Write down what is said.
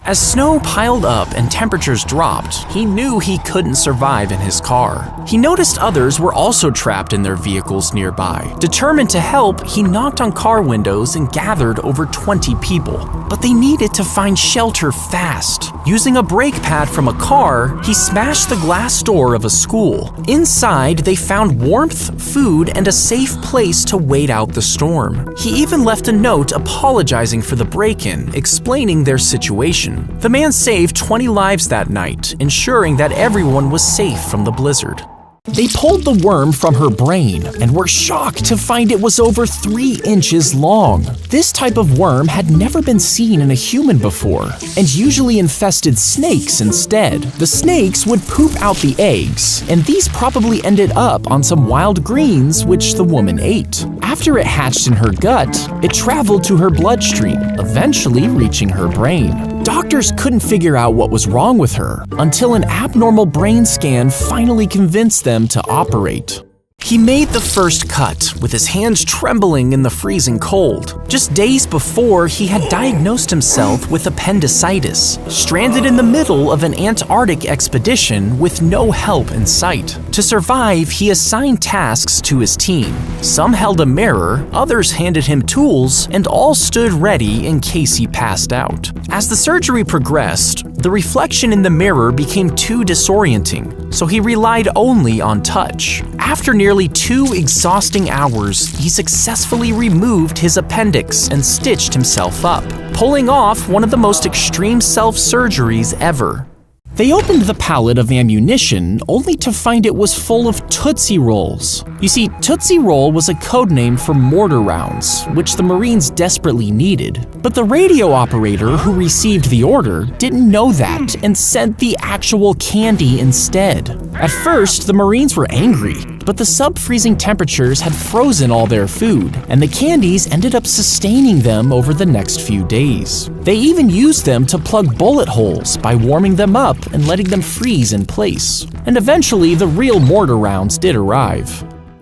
As snow piled up and temperatures dropped, he knew he couldn't survive in his car. He noticed others were also trapped in their vehicles nearby. Determined to help, he knocked on car windows and gathered over 20 people. But they needed to find shelter fast. Using a brake pad from a car, he smashed the glass door of a school. Inside, they found warmth, food, and a safe place to wait out the storm. He even left a note apologizing for the break-in, explaining their situation. The man saved 20 lives that night, ensuring that everyone was safe from the blizzard. They pulled the worm from her brain and were shocked to find it was over 3 inches long. This type of worm had never been seen in a human before and usually infested snakes instead. The snakes would poop out the eggs, and these probably ended up on some wild greens which the woman ate. After it hatched in her gut, it traveled to her bloodstream, eventually reaching her brain. Doctors couldn't figure out what was wrong with her until an abnormal brain scan finally convinced them to operate. He made the first cut, with his hands trembling in the freezing cold. Just days before, he had diagnosed himself with appendicitis, stranded in the middle of an Antarctic expedition with no help in sight. To survive, he assigned tasks to his team. Some held a mirror, others handed him tools, and all stood ready in case he passed out. As the surgery progressed, the reflection in the mirror became too disorienting, so he relied only on touch. After nearly 2 exhausting hours, he successfully removed his appendix and stitched himself up, pulling off one of the most extreme self-surgeries ever. They opened the pallet of ammunition only to find it was full of Tootsie Rolls. You see, Tootsie Roll was a code name for mortar rounds, which the Marines desperately needed. But the radio operator who received the order didn't know that and sent the actual candy instead. At first, the Marines were angry, but the sub-freezing temperatures had frozen all their food, and the candies ended up sustaining them over the next few days. They even used them to plug bullet holes by warming them up and letting them freeze in place. And eventually, the real mortar rounds did arrive.